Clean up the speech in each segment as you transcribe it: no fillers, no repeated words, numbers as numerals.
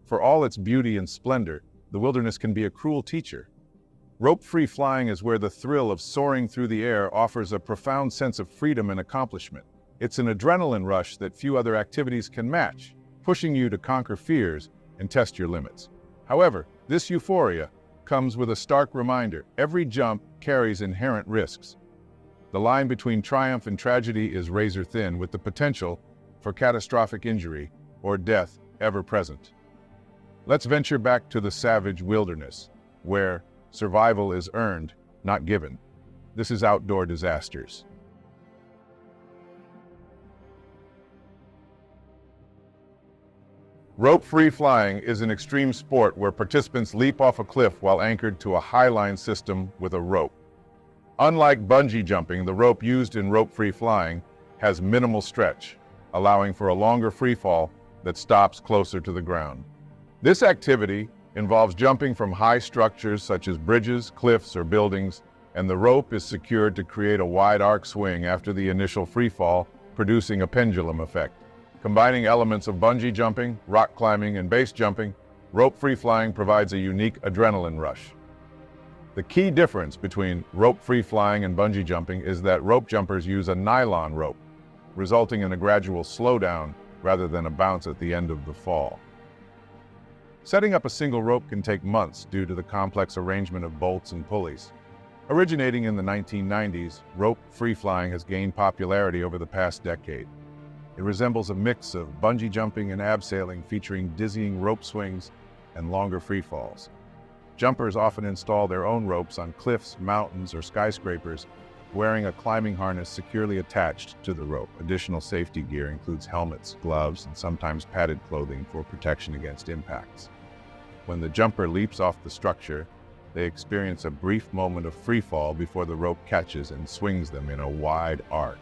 For all its beauty and splendor, the wilderness can be a cruel teacher. Rope-free flying is where the thrill of soaring through the air offers a profound sense of freedom and accomplishment. It's an adrenaline rush that few other activities can match, pushing you to conquer fears and test your limits. However, this euphoria comes with a stark reminder: every jump carries inherent risks. The line between triumph and tragedy is razor thin, with the potential for catastrophic injury or death ever present. Let's venture back to the savage wilderness, where survival is earned, not given. This is Outdoor Disasters. Rope-free flying is an extreme sport where participants leap off a cliff while anchored to a highline system with a rope. Unlike bungee jumping, the rope used in rope-free flying has minimal stretch, allowing for a longer free fall that stops closer to the ground. This activity involves jumping from high structures such as bridges, cliffs, or buildings, and the rope is secured to create a wide arc swing after the initial free fall, producing a pendulum effect. Combining elements of bungee jumping, rock climbing, and base jumping, rope-free flying provides a unique adrenaline rush. The key difference between rope-free flying and bungee jumping is that rope jumpers use a nylon rope, resulting in a gradual slowdown rather than a bounce at the end of the fall. Setting up a single rope can take months due to the complex arrangement of bolts and pulleys. Originating in the 1990s, rope-free flying has gained popularity over the past decade. It resembles a mix of bungee jumping and abseiling, featuring dizzying rope swings and longer free falls. Jumpers often install their own ropes on cliffs, mountains, or skyscrapers, wearing a climbing harness securely attached to the rope. Additional safety gear includes helmets, gloves, and sometimes padded clothing for protection against impacts. When the jumper leaps off the structure, they experience a brief moment of free fall before the rope catches and swings them in a wide arc.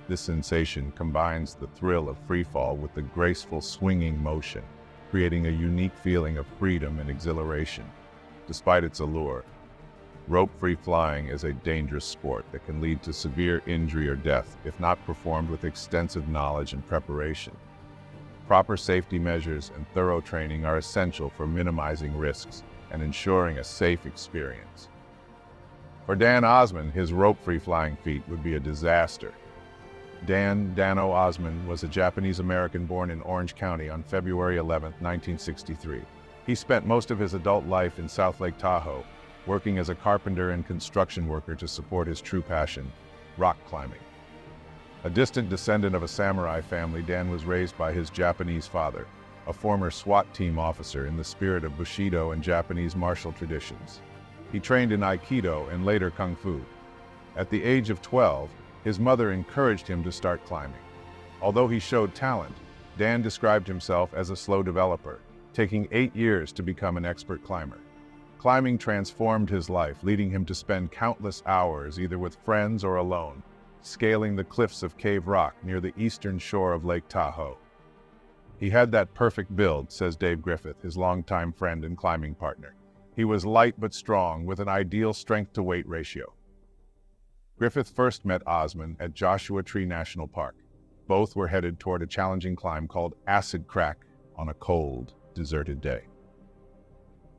This sensation combines the thrill of free fall with the graceful swinging motion, creating a unique feeling of freedom and exhilaration. Despite its allure, rope-free flying is a dangerous sport that can lead to severe injury or death if not performed with extensive knowledge and preparation. Proper safety measures and thorough training are essential for minimizing risks and ensuring a safe experience. For Dan Osman, his rope-free flying feat would be a disaster. Dano Osman was a Japanese-American born in Orange County on February 11, 1963. He spent most of his adult life in South Lake Tahoe, working as a carpenter and construction worker to support his true passion, rock climbing. A distant descendant of a samurai family, Dan was raised by his Japanese father, a former SWAT team officer, in the spirit of Bushido and Japanese martial traditions. He trained in Aikido and later Kung Fu. At the age of 12, his mother encouraged him to start climbing. Although he showed talent, Dan described himself as a slow developer, taking 8 years to become an expert climber. Climbing transformed his life, leading him to spend countless hours, either with friends or alone, scaling the cliffs of Cave Rock near the eastern shore of Lake Tahoe. He had that perfect build, says Dave Griffith, his longtime friend and climbing partner. He was light but strong, with an ideal strength-to-weight ratio. Griffith first met Osman at Joshua Tree National Park. Both were headed toward a challenging climb called Acid Crack on a cold, deserted day.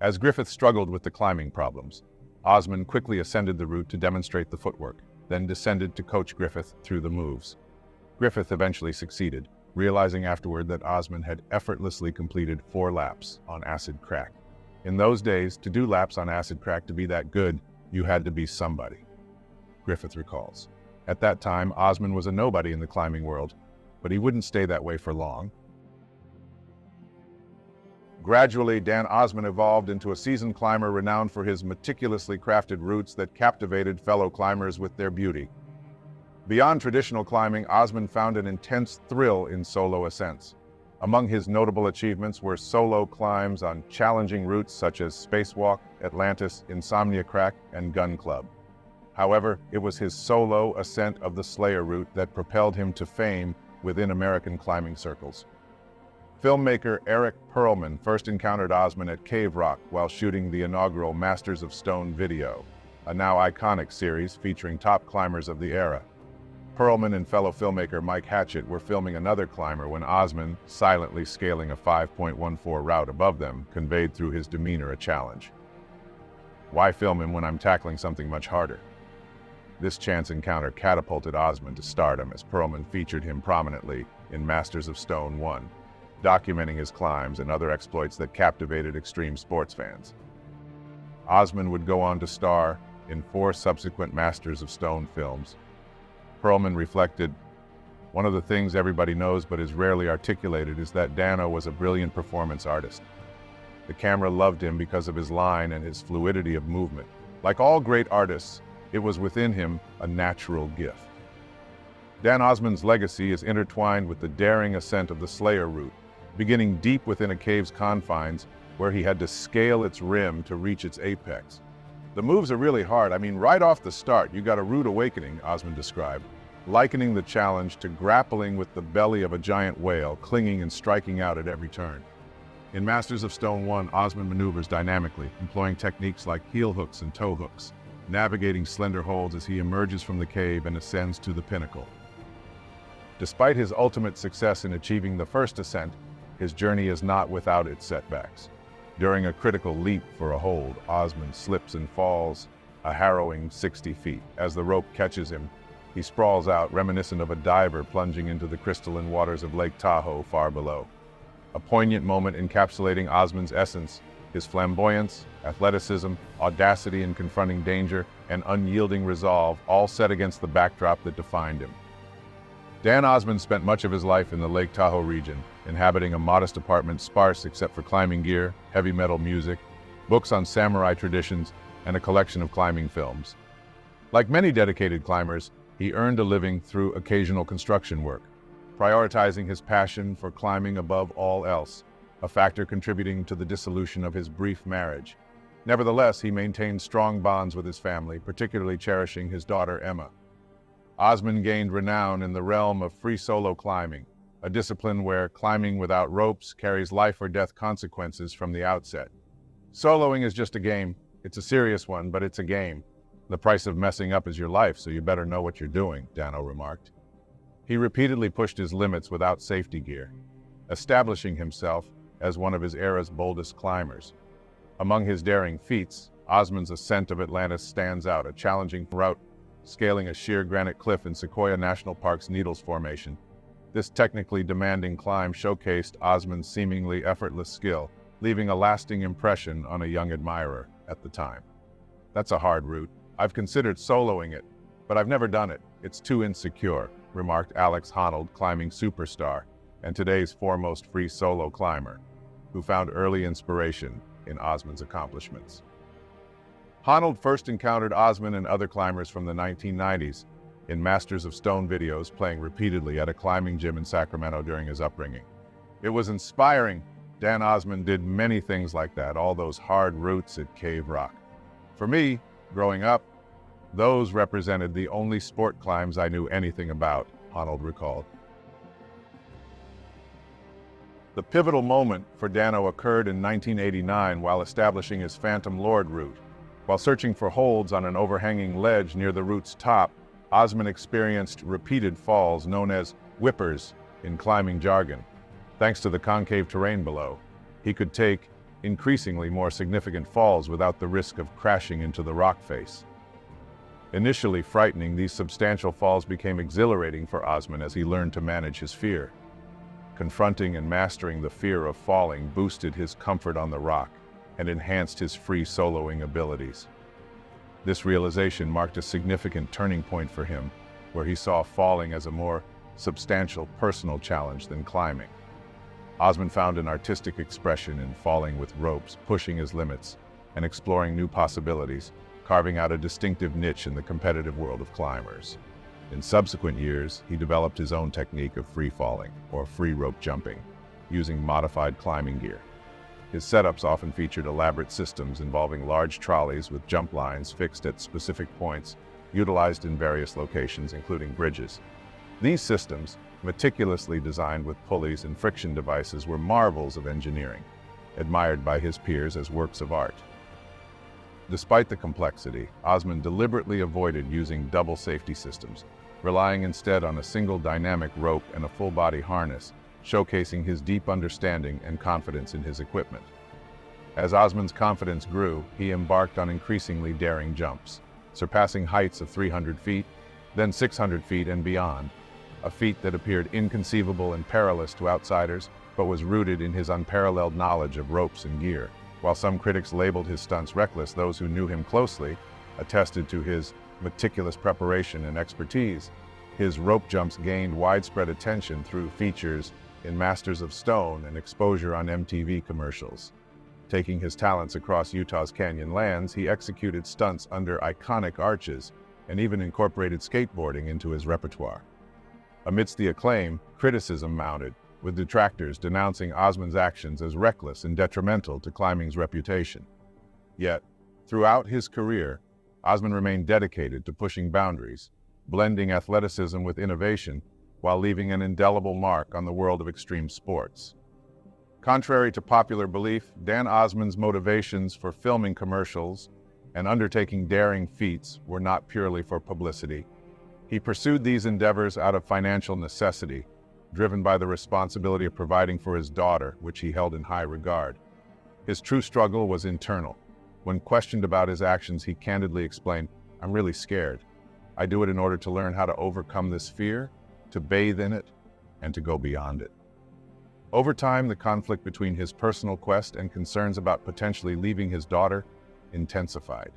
As Griffith struggled with the climbing problems, Osman quickly ascended the route to demonstrate the footwork, then descended to coach Griffith through the moves. Griffith eventually succeeded, realizing afterward that Osman had effortlessly completed 4 laps on Acid Crack. In those days, to do laps on Acid Crack to be that good, you had to be somebody, Griffith recalls. At that time, Osman was a nobody in the climbing world, but he wouldn't stay that way for long. Gradually, Dan Osman evolved into a seasoned climber renowned for his meticulously crafted routes that captivated fellow climbers with their beauty. Beyond traditional climbing, Osman found an intense thrill in solo ascents. Among his notable achievements were solo climbs on challenging routes such as Spacewalk, Atlantis, Insomnia Crack, and Gun Club. However, it was his solo ascent of the Slayer route that propelled him to fame within American climbing circles. Filmmaker Eric Perlman first encountered Osman at Cave Rock while shooting the inaugural Masters of Stone video, a now iconic series featuring top climbers of the era. Perlman and fellow filmmaker Mike Hatchett were filming another climber when Osman, silently scaling a 5.14 route above them, conveyed through his demeanor a challenge. Why film him when I'm tackling something much harder? This chance encounter catapulted Osman to stardom as Perlman featured him prominently in Masters of Stone 1, documenting his climbs and other exploits that captivated extreme sports fans. Osman would go on to star in 4 subsequent Masters of Stone films. Perlman reflected, "One of the things everybody knows but is rarely articulated is that Dano was a brilliant performance artist. The camera loved him because of his line and his fluidity of movement. Like all great artists, it was within him a natural gift." Dan Osman's legacy is intertwined with the daring ascent of the Slayer route, beginning deep within a cave's confines where he had to scale its rim to reach its apex. "The moves are really hard. I mean, right off the start, you got a rude awakening," Osman described, likening the challenge to grappling with the belly of a giant whale, clinging and striking out at every turn. In Masters of Stone 1, Osman maneuvers dynamically, employing techniques like heel hooks and toe hooks, navigating slender holds as he emerges from the cave and ascends to the pinnacle. Despite his ultimate success in achieving the first ascent, his journey is not without its setbacks. During a critical leap for a hold, Osman slips and falls a harrowing 60 feet. As the rope catches him, he sprawls out, reminiscent of a diver plunging into the crystalline waters of Lake Tahoe far below. A poignant moment encapsulating Osman's essence, his flamboyance, athleticism, audacity in confronting danger, and unyielding resolve, all set against the backdrop that defined him. Dan Osman spent much of his life in the Lake Tahoe region, inhabiting a modest apartment sparse except for climbing gear, heavy metal music, books on samurai traditions, and a collection of climbing films. Like many dedicated climbers, he earned a living through occasional construction work, prioritizing his passion for climbing above all else, a factor contributing to the dissolution of his brief marriage. Nevertheless, he maintained strong bonds with his family, particularly cherishing his daughter Emma. Osman gained renown in the realm of free solo climbing, a discipline where climbing without ropes carries life or death consequences from the outset. "Soloing is just a game. It's a serious one, but it's a game. The price of messing up is your life, so you better know what you're doing," Dano remarked. He repeatedly pushed his limits without safety gear, establishing himself as one of his era's boldest climbers. Among his daring feats, Osman's ascent of Atlantis stands out, a challenging route scaling a sheer granite cliff in Sequoia National Park's Needles Formation. This technically demanding climb showcased Osman's seemingly effortless skill, leaving a lasting impression on a young admirer at the time. "That's a hard route. I've considered soloing it, but I've never done it. It's too insecure," remarked Alex Honnold, climbing superstar and today's foremost free solo climber, who found early inspiration in Osman's accomplishments. Honnold first encountered Osman and other climbers from the 1990s in Masters of Stone videos, playing repeatedly at a climbing gym in Sacramento during his upbringing. "It was inspiring. Dan Osman did many things like that, all those hard routes at Cave Rock. For me, growing up, those represented the only sport climbs I knew anything about," Honnold recalled. The pivotal moment for Dano occurred in 1989 while establishing his Phantom Lord route. While searching for holds on an overhanging ledge near the route's top, Osman experienced repeated falls known as whippers in climbing jargon. Thanks to the concave terrain below, he could take increasingly more significant falls without the risk of crashing into the rock face. Initially frightening, these substantial falls became exhilarating for Osman as he learned to manage his fear. Confronting and mastering the fear of falling boosted his comfort on the rock and enhanced his free soloing abilities. This realization marked a significant turning point for him, where he saw falling as a more substantial personal challenge than climbing. Osman found an artistic expression in falling with ropes, pushing his limits, and exploring new possibilities, carving out a distinctive niche in the competitive world of climbers. In subsequent years, he developed his own technique of free falling, or free rope jumping, using modified climbing gear. His setups often featured elaborate systems involving large trolleys with jump lines fixed at specific points, utilized in various locations, including bridges. These systems, meticulously designed with pulleys and friction devices, were marvels of engineering, admired by his peers as works of art. Despite the complexity, Osman deliberately avoided using double safety systems, relying instead on a single dynamic rope and a full-body harness, showcasing his deep understanding and confidence in his equipment. As Osman's confidence grew, he embarked on increasingly daring jumps, surpassing heights of 300 feet, then 600 feet and beyond, a feat that appeared inconceivable and perilous to outsiders, but was rooted in his unparalleled knowledge of ropes and gear. While some critics labeled his stunts reckless, those who knew him closely attested to his meticulous preparation and expertise. His rope jumps gained widespread attention through features in Masters of Stone and exposure on MTV commercials. Taking his talents across Utah's canyon lands, he executed stunts under iconic arches and even incorporated skateboarding into his repertoire. Amidst the acclaim, criticism mounted, with detractors denouncing Osman's actions as reckless and detrimental to climbing's reputation. Yet, throughout his career, Osman remained dedicated to pushing boundaries, blending athleticism with innovation, while leaving an indelible mark on the world of extreme sports. Contrary to popular belief, Dan Osman's motivations for filming commercials and undertaking daring feats were not purely for publicity. He pursued these endeavors out of financial necessity, driven by the responsibility of providing for his daughter, which he held in high regard. His true struggle was internal. When questioned about his actions, he candidly explained, "I'm really scared. I do it in order to learn how to overcome this fear, to bathe in it, and to go beyond it." Over time, the conflict between his personal quest and concerns about potentially leaving his daughter intensified.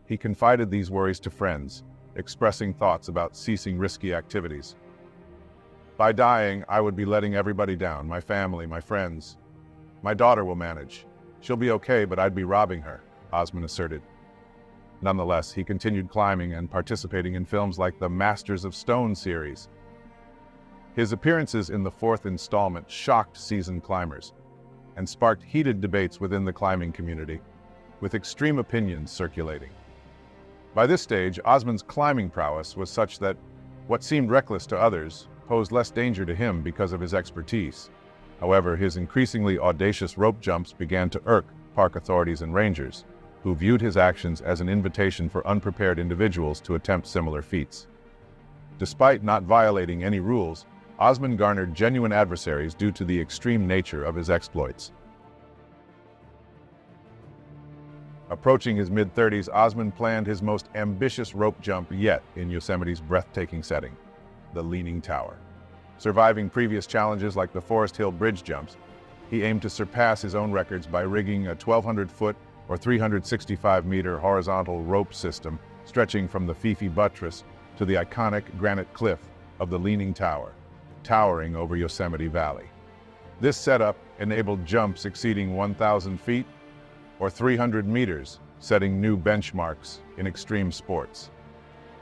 He confided these worries to friends, expressing thoughts about ceasing risky activities. "By dying, I would be letting everybody down, my family, my friends. My daughter will manage. She'll be okay, but I'd be robbing her," Osman asserted. Nonetheless, he continued climbing and participating in films like the Masters of Stone series. His appearances in the fourth installment shocked seasoned climbers and sparked heated debates within the climbing community, with extreme opinions circulating. By this stage, Osman's climbing prowess was such that what seemed reckless to others posed less danger to him because of his expertise. However, his increasingly audacious rope jumps began to irk park authorities and rangers, who viewed his actions as an invitation for unprepared individuals to attempt similar feats. Despite not violating any rules, Osman garnered genuine adversaries due to the extreme nature of his exploits. Approaching his mid-30s, Osman planned his most ambitious rope jump yet in Yosemite's breathtaking setting, the Leaning Tower. Surviving previous challenges like the Forest Hill Bridge jumps, he aimed to surpass his own records by rigging a 1,200-foot or 365-meter horizontal rope system stretching from the Fifi Buttress to the iconic granite cliff of the Leaning Tower, towering over Yosemite Valley. This setup enabled jumps exceeding 1,000 feet or 300 meters, setting new benchmarks in extreme sports.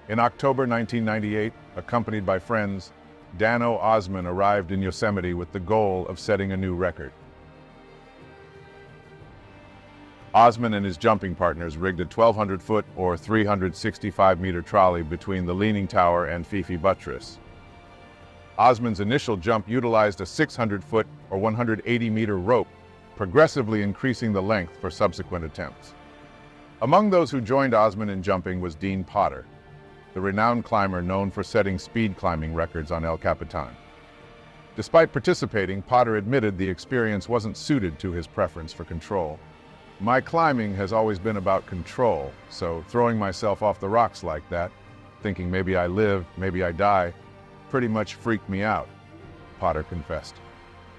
In October 1998, accompanied by friends, Dano Osman arrived in Yosemite with the goal of setting a new record. Osman and his jumping partners rigged a 1,200-foot or 365-meter trolley between the Leaning Tower and Fifi Buttress. Osman's initial jump utilized a 600-foot or 180-meter rope, progressively increasing the length for subsequent attempts. Among those who joined Osman in jumping was Dean Potter, the renowned climber known for setting speed climbing records on El Capitan. Despite participating, Potter admitted the experience wasn't suited to his preference for control. "My climbing has always been about control, so throwing myself off the rocks like that, thinking maybe I live, maybe I die, pretty much freaked me out," Potter confessed.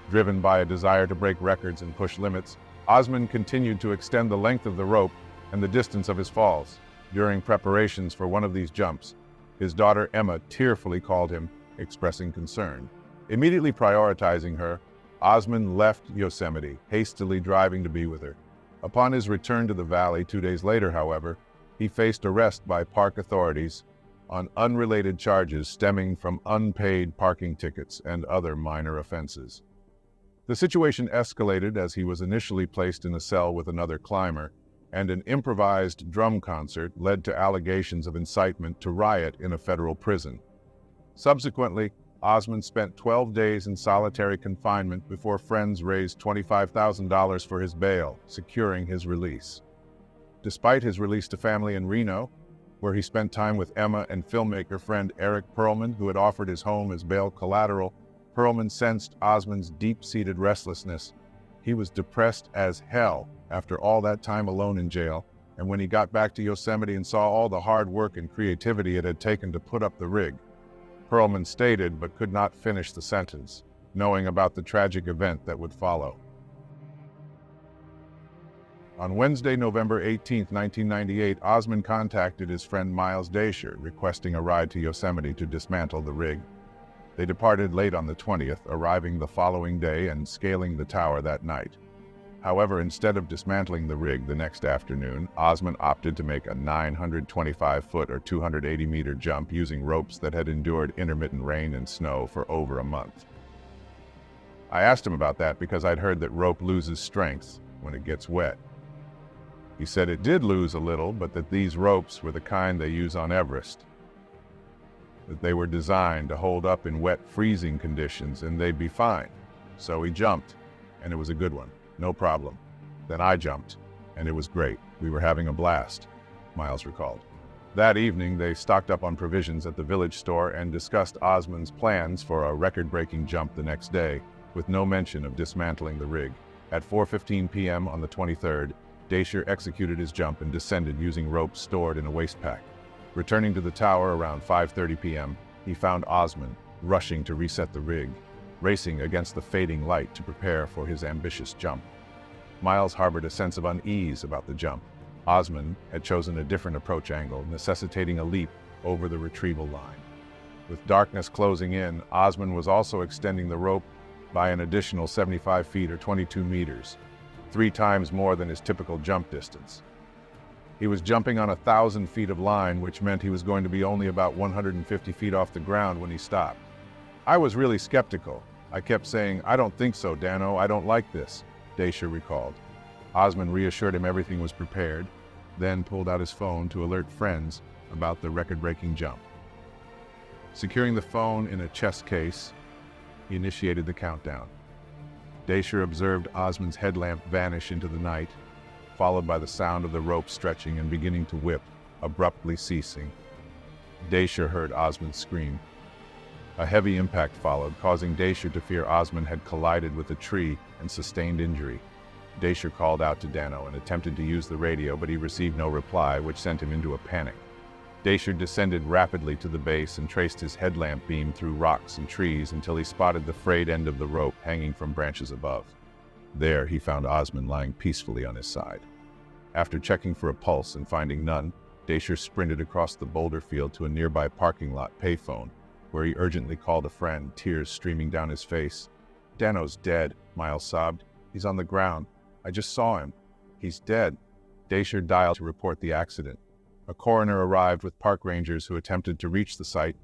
Driven by a desire to break records and push limits, Osman continued to extend the length of the rope and the distance of his falls. During preparations for one of these jumps, his daughter Emma tearfully called him, expressing concern. Immediately prioritizing her, Osman left Yosemite, hastily driving to be with her. Upon his return to the valley 2 days later, however, he faced arrest by park authorities on unrelated charges stemming from unpaid parking tickets and other minor offenses. The situation escalated as he was initially placed in a cell with another climber, and an improvised drum concert led to allegations of incitement to riot in a federal prison. Subsequently, Osman spent 12 days in solitary confinement before friends raised $25,000 for his bail, securing his release. Despite his release to family in Reno, where he spent time with Emma and filmmaker friend Eric Perlman, who had offered his home as bail collateral. Perlman sensed Osman's deep-seated restlessness. He was depressed as hell after all that time alone in jail, and when he got back to Yosemite and saw all the hard work and creativity it had taken to put up the rig. Perlman stated, but could not finish the sentence, knowing about the tragic event that would follow. On Wednesday, November 18, 1998, Osman contacted his friend Miles Daisher, requesting a ride to Yosemite to dismantle the rig. They departed late on the 20th, arriving the following day and scaling the tower that night. However, instead of dismantling the rig the next afternoon, Osman opted to make a 925-foot or 280-meter jump using ropes that had endured intermittent rain and snow for over a month. I asked him about that because I'd heard that rope loses strength when it gets wet. He said it did lose a little, but that these ropes were the kind they use on Everest. That they were designed to hold up in wet, freezing conditions and they'd be fine. So he jumped, and it was a good one. No problem. Then I jumped, and it was great. We were having a blast, Miles recalled. That evening, they stocked up on provisions at the village store and discussed Osman's plans for a record-breaking jump the next day, with no mention of dismantling the rig. At 4:15 p.m. on the 23rd, Daisher executed his jump and descended using ropes stored in a waste pack. Returning to the tower around 5:30 p.m., he found Osman rushing to reset the rig, racing against the fading light to prepare for his ambitious jump. Miles harbored a sense of unease about the jump. Osman had chosen a different approach angle, necessitating a leap over the retrieval line. With darkness closing in, Osman was also extending the rope by an additional 75 feet or 22 meters, 3 times more than his typical jump distance. He was jumping on 1,000 feet of line, which meant he was going to be only about 150 feet off the ground when he stopped. I was really skeptical. I kept saying, "I don't think so, Dano, I don't like this," Daisher recalled. Osman reassured him everything was prepared, then pulled out his phone to alert friends about the record-breaking jump. Securing the phone in a chest case, he initiated the countdown. Daisher observed Osman's headlamp vanish into the night, followed by the sound of the rope stretching and beginning to whip, abruptly ceasing. Daisher heard Osman scream. A heavy impact followed, causing Daisher to fear Osman had collided with a tree and sustained injury. Daisher called out to Dano and attempted to use the radio, but he received no reply, which sent him into a panic. Daisher descended rapidly to the base and traced his headlamp beam through rocks and trees until he spotted the frayed end of the rope hanging from branches above. There, he found Osman lying peacefully on his side. After checking for a pulse and finding none, Daisher sprinted across the boulder field to a nearby parking lot payphone, where he urgently called a friend, tears streaming down his face. "Dano's dead," Miles sobbed. "He's on the ground. I just saw him. He's dead." Daisher dialed to report the accident. A coroner arrived with park rangers who attempted to reach the site,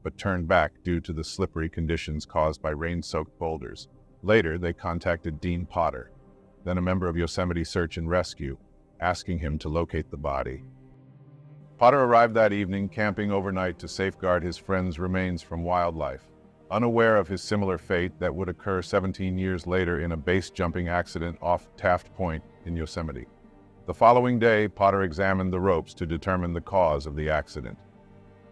but turned back due to the slippery conditions caused by rain-soaked boulders. Later, they contacted Dean Potter, then a member of Yosemite Search and Rescue, asking him to locate the body. Potter arrived that evening, camping overnight to safeguard his friend's remains from wildlife, unaware of his similar fate that would occur 17 years later in a base-jumping accident off Taft Point in Yosemite. The following day, Potter examined the ropes to determine the cause of the accident.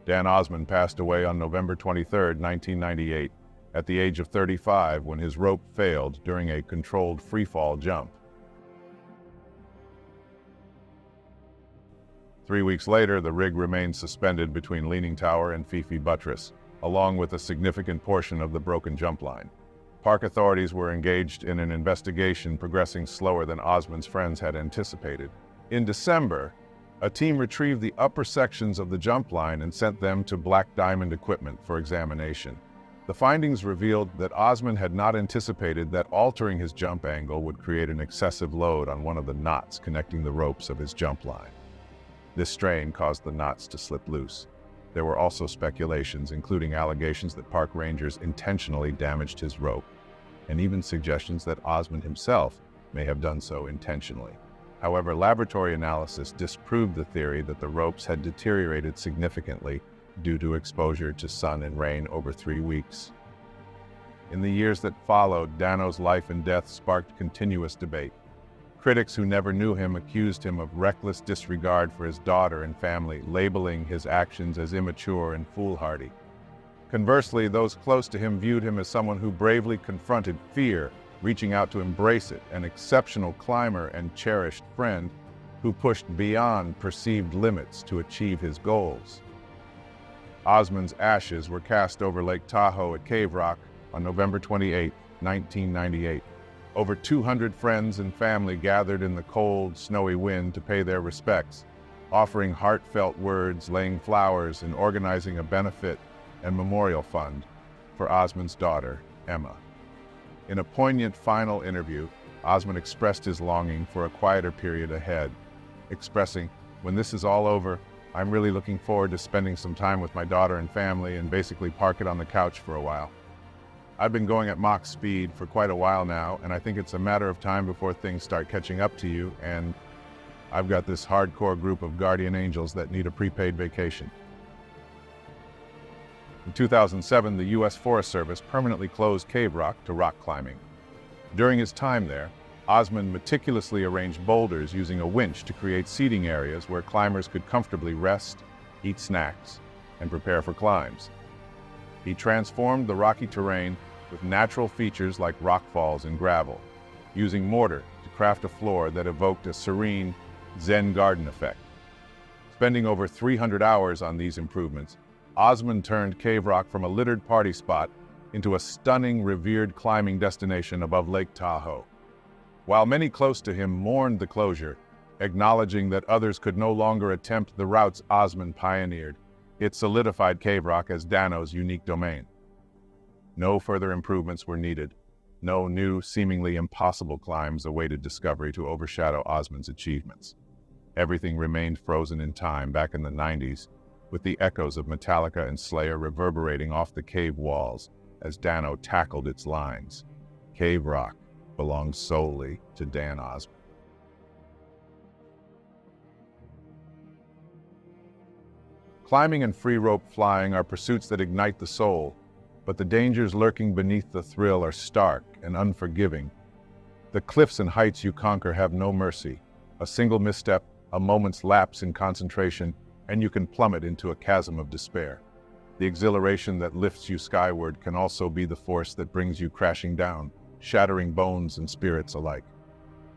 Dan Osman passed away on November 23, 1998, at the age of 35 when his rope failed during a controlled freefall jump. 3 weeks later, the rig remained suspended between Leaning Tower and Fifi Buttress, along with a significant portion of the broken jump line. Park authorities were engaged in an investigation progressing slower than Osman's friends had anticipated. In December, a team retrieved the upper sections of the jump line and sent them to Black Diamond Equipment for examination. The findings revealed that Osman had not anticipated that altering his jump angle would create an excessive load on one of the knots connecting the ropes of his jump line. This strain caused the knots to slip loose. There were also speculations, including allegations that park rangers intentionally damaged his rope, and even suggestions that Osman himself may have done so intentionally. However, laboratory analysis disproved the theory that the ropes had deteriorated significantly due to exposure to sun and rain over 3 weeks. In the years that followed, Dano's life and death sparked continuous debate. Critics who never knew him accused him of reckless disregard for his daughter and family, labeling his actions as immature and foolhardy. Conversely, those close to him viewed him as someone who bravely confronted fear, reaching out to embrace it, an exceptional climber and cherished friend who pushed beyond perceived limits to achieve his goals. Osman's ashes were cast over Lake Tahoe at Cave Rock on November 28, 1998. Over 200 friends and family gathered in the cold, snowy wind to pay their respects, offering heartfelt words, laying flowers, and organizing a benefit and memorial fund for Osman's daughter, Emma. In a poignant final interview, Osman expressed his longing for a quieter period ahead, expressing, "When this is all over, I'm really looking forward to spending some time with my daughter and family and basically park it on the couch for a while. I've been going at Mach speed for quite a while now, and I think it's a matter of time before things start catching up to you, and I've got this hardcore group of guardian angels that need a prepaid vacation." In 2007, the U.S. Forest Service permanently closed Cave Rock to rock climbing. During his time there, Osman meticulously arranged boulders using a winch to create seating areas where climbers could comfortably rest, eat snacks, and prepare for climbs. He transformed the rocky terrain with natural features like rockfalls and gravel, using mortar to craft a floor that evoked a serene, Zen garden effect. Spending over 300 hours on these improvements, Osman turned Cave Rock from a littered party spot into a stunning, revered climbing destination above Lake Tahoe. While many close to him mourned the closure, acknowledging that others could no longer attempt the routes Osman pioneered, it solidified Cave Rock as Dano's unique domain. No further improvements were needed. No new, seemingly impossible climbs awaited discovery to overshadow Osman's achievements. Everything remained frozen in time back in the 90s, with the echoes of Metallica and Slayer reverberating off the cave walls as Dano tackled its lines. Cave Rock belongs solely to Dan Osman. Climbing and free rope flying are pursuits that ignite the soul, but the dangers lurking beneath the thrill are stark and unforgiving. The cliffs and heights you conquer have no mercy. A single misstep, a moment's lapse in concentration, and you can plummet into a chasm of despair. The exhilaration that lifts you skyward can also be the force that brings you crashing down, shattering bones and spirits alike.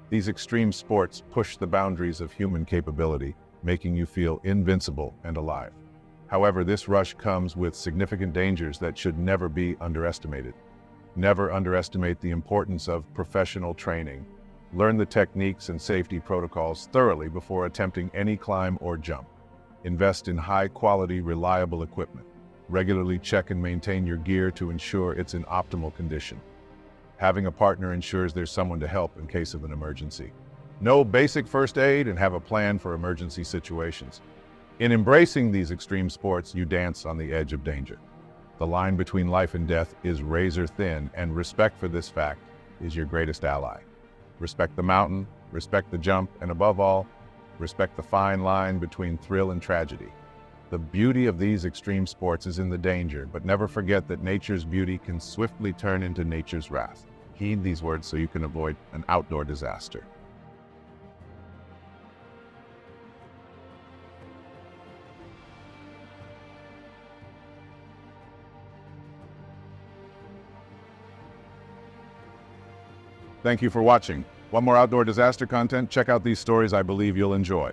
These extreme sports push the boundaries of human capability, making you feel invincible and alive. However, this rush comes with significant dangers that should never be underestimated. Never underestimate the importance of professional training. Learn the techniques and safety protocols thoroughly before attempting any climb or jump. Invest in high-quality, reliable equipment. Regularly check and maintain your gear to ensure it's in optimal condition. Having a partner ensures there's someone to help in case of an emergency. Know basic first aid and have a plan for emergency situations. In embracing these extreme sports, you dance on the edge of danger. The line between life and death is razor thin, and respect for this fact is your greatest ally. Respect the mountain, respect the jump, and above all, respect the fine line between thrill and tragedy. The beauty of these extreme sports is in the danger, but never forget that nature's beauty can swiftly turn into nature's wrath. Heed these words so you can avoid an outdoor disaster. Thank you for watching. Want more outdoor disaster content? Check out these stories I believe you'll enjoy.